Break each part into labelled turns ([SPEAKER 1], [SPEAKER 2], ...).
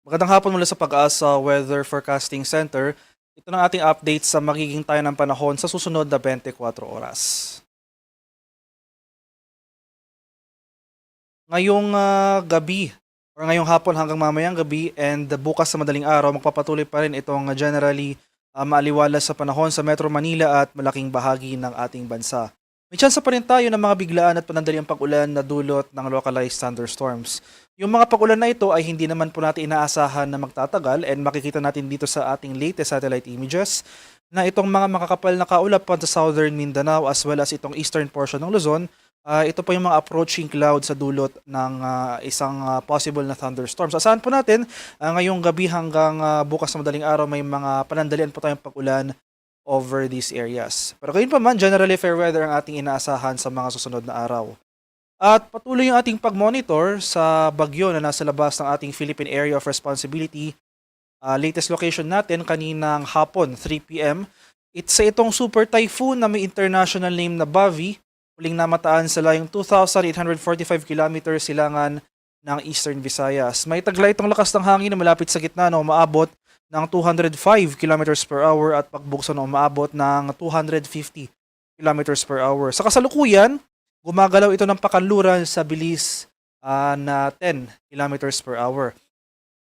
[SPEAKER 1] Magandang hapon mula sa Pag-asa Weather Forecasting Center. Ito na ating update sa magiging tayo ng panahon sa susunod na 24 oras. Ngayong gabi or ngayong hapon hanggang mamayang gabi and bukas sa madaling araw, magpapatuloy pa rin itong generally maaliwalas sa panahon sa Metro Manila at malaking bahagi ng ating bansa. May tsansa pa rin tayo ng mga biglaan at panandaliang pag-ulan na dulot ng localized thunderstorms. Yung mga pag-ulan na ito ay hindi naman po natin inaasahan na magtatagal and makikita natin dito sa ating latest satellite images na itong mga makakapal na kaulap pa sa southern Mindanao as well as itong eastern portion ng Luzon. Ito pa yung mga approaching cloud sa dulot ng isang possible na thunderstorms. Asahan po natin ngayong gabi hanggang bukas na madaling araw may mga panandalian po tayong pag-ulan over these areas. Pero gayon pa man, generally fair weather ang ating inaasahan sa mga susunod na araw. At patuloy yung ating pag-monitor sa bagyo na nasa labas ng ating Philippine Area of Responsibility. Latest location natin kaninang hapon, 3 p.m. It's itong super typhoon na may international name na Bavi. Huling namataan sa layong 2,845 kilometers silangan ng Eastern Visayas. May taglay itong lakas ng hangin na malapit sa gitna na umaabot ng 205 kilometers per hour at pagbugso na umaabot ng 250 kilometers per hour. Sa kasalukuyan, gumagalaw ito ng pakanluran sa bilis na 10 kilometers per hour.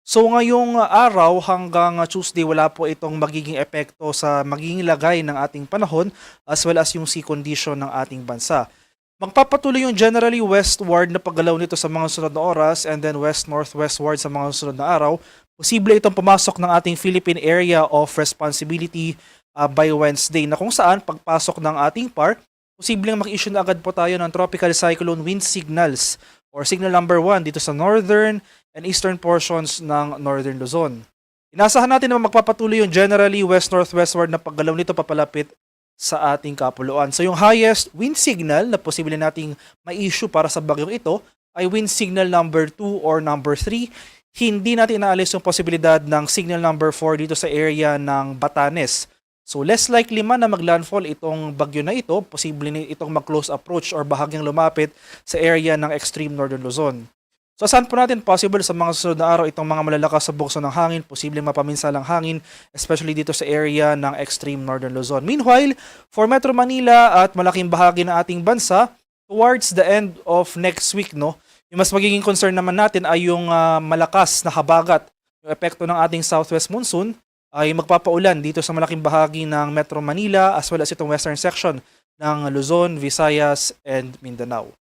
[SPEAKER 1] So ngayong araw hanggang Tuesday wala po itong magiging epekto sa magiging lagay ng ating panahon as well as yung sea condition ng ating bansa. Magpapatuloy yung generally westward na paggalaw nito sa mga sunod na oras and then west-northwestward sa mga sunod na araw. Posible itong pumasok ng ating Philippine Area of Responsibility by Wednesday na kung saan pagpasok ng ating part, posibleng mag-issue na agad po tayo ng tropical cyclone wind signals or signal number 1 dito sa northern and eastern portions ng northern Luzon. Inasahan natin na magpapatuloy yung generally west-northwestward na paggalaw nito papalapit sa ating kapuluan. So yung highest wind signal na posible nating ma-issue para sa bagyong ito ay wind signal number 2 or number 3. Hindi natin inaalis yung posibilidad ng signal number 4 dito sa area ng Batanes. So less likely man na maglandfall itong bagyo na ito, posible itong mag-close approach or bahagyang lumapit sa area ng extreme northern Luzon. So saan po natin possible sa mga susunod na araw itong mga malalakas sa bugso ng hangin, posibleng mapaminsalang hangin, especially dito sa area ng extreme northern Luzon. Meanwhile, for Metro Manila at malaking bahagi ng ating bansa, towards the end of next week, yung mas magiging concern naman natin ay yung malakas na habagat, yung epekto ng ating southwest monsoon ay magpapaulan dito sa malaking bahagi ng Metro Manila as well as itong western section ng Luzon, Visayas, and Mindanao.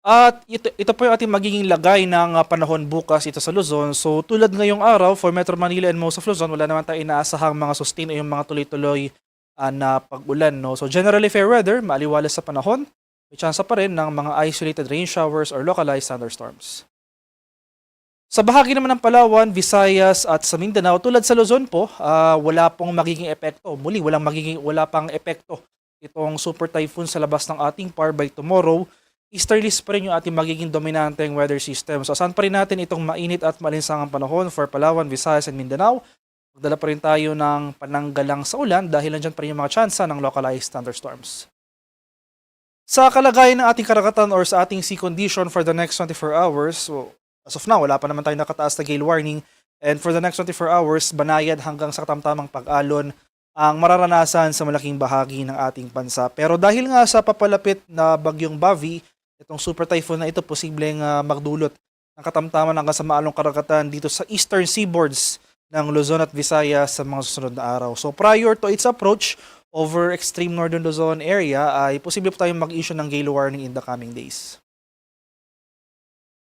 [SPEAKER 1] At ito po yung ating magiging lagay ng panahon bukas ito sa Luzon. So tulad ngayong araw for Metro Manila and most of Luzon, wala naman tayo inaasahang mga sustain o yung mga tuloy-tuloy na pag-ulan. So generally fair weather, maaliwalas sa panahon, may tsansa pa rin ng mga isolated rain showers or localized thunderstorms. Sa bahagi naman ng Palawan, Visayas at sa Mindanao, tulad sa Luzon po, wala pong magiging epekto. Muli, wala pang epekto itong super typhoon sa labas ng ating par by tomorrow. Easterlies pa rin yung ating magiging dominanteng weather system. So asahan pa rin natin itong mainit at malinsangang panahon for Palawan, Visayas and Mindanao. Magdala pa rin tayo ng pananggalang sa ulan dahil nandiyan pa rin yung mga tsansa ng localized thunderstorms. Sa kalagayan ng ating karagatan or sa ating sea condition for the next 24 hours, so as of now, wala pa naman tayong nakataas na gale warning. And for the next 24 hours, banayad hanggang sa katamtamang pag-alon ang mararanasan sa malaking bahagi ng ating bansa. Pero dahil nga sa papalapit na bagyong Bavi, itong super typhoon na ito posibleng magdulot ng katamtaman hanggang sa maalong karagatan dito sa eastern seaboards ng Luzon at Visayas sa mga susunod na araw. So prior to its approach over extreme northern Luzon area ay posible po tayong mag-issue ng gale warning in the coming days.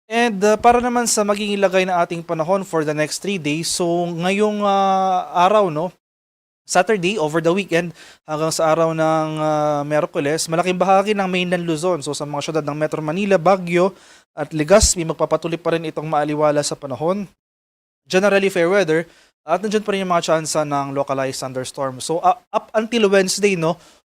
[SPEAKER 1] And para naman sa magiging lagay ng ating panahon for the next 3 days, so ngayong araw, Saturday, over the weekend, hanggang sa araw ng Miyerkules, malaking bahagi ng mainland Luzon. So sa mga syudad ng Metro Manila, Baguio at Legazpi, magpapatuloy pa rin itong maaliwala sa panahon. Generally fair weather at nandiyan pa rin yung mga tsansa ng localized thunderstorm. So up until Wednesday,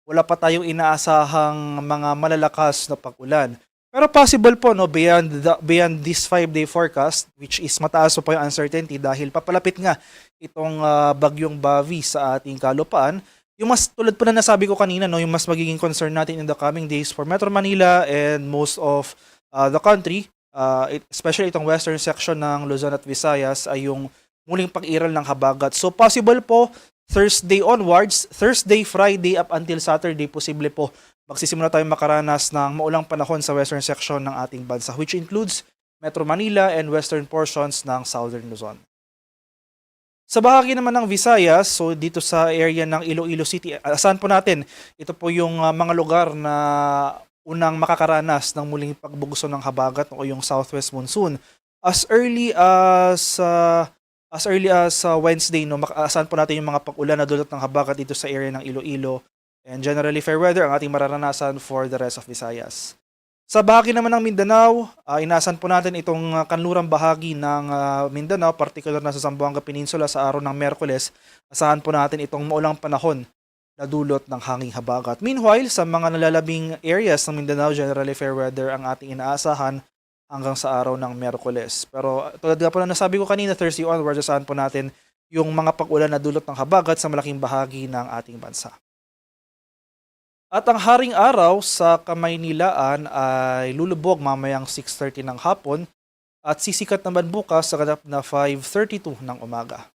[SPEAKER 1] wala pa tayong inaasahang mga malalakas na pag-ulan. Pero possible po beyond this 5-day forecast, which is mataas pa yung uncertainty dahil papalapit nga itong bagyong Bavi sa ating kalupaan. Yung mas tulad po na nasabi ko kanina, yung mas magiging concern natin in the coming days for Metro Manila and most of the country especially itong western section ng Luzon at Visayas ay yung muling pag-iral ng habagat. So possible po Thursday onwards, Thursday, Friday up until Saturday, posible po magsisimula tayong makaranas ng maulang panahon sa western section ng ating bansa, which includes Metro Manila and western portions ng Southern Luzon. Sa bahagi naman ng Visayas, so dito sa area ng Iloilo City, asahan po natin, ito po yung mga lugar na unang makakaranas ng muling pagbuguso ng habagat o yung southwest monsoon. As early as Wednesday, no, asahan po natin yung mga pag-ulan na dulot ng habagat dito sa area ng Iloilo. And generally fair weather ang ating mararanasan for the rest of Visayas. Sa bahagi naman ng Mindanao, inaasahan po natin itong kanlurang bahagi ng Mindanao, particular na sa Zamboanga Peninsula sa araw ng Miyerkules. Asahan po natin itong maulang panahon na dulot ng hanging habagat. Meanwhile, sa mga nalalabing areas ng Mindanao, generally fair weather ang ating inaasahan hanggang sa araw ng Miyerkules. Pero tulad nga po na nasabi ko kanina, Thursday onwards, asahan po natin yung mga pag-ulan na dulot ng habagat sa malaking bahagi ng ating bansa. At ang haring araw sa Kamaynilaan ay lulubog mamayang 6:30 ng hapon at sisikat naman bukas sa ganap na 5:32 ng umaga.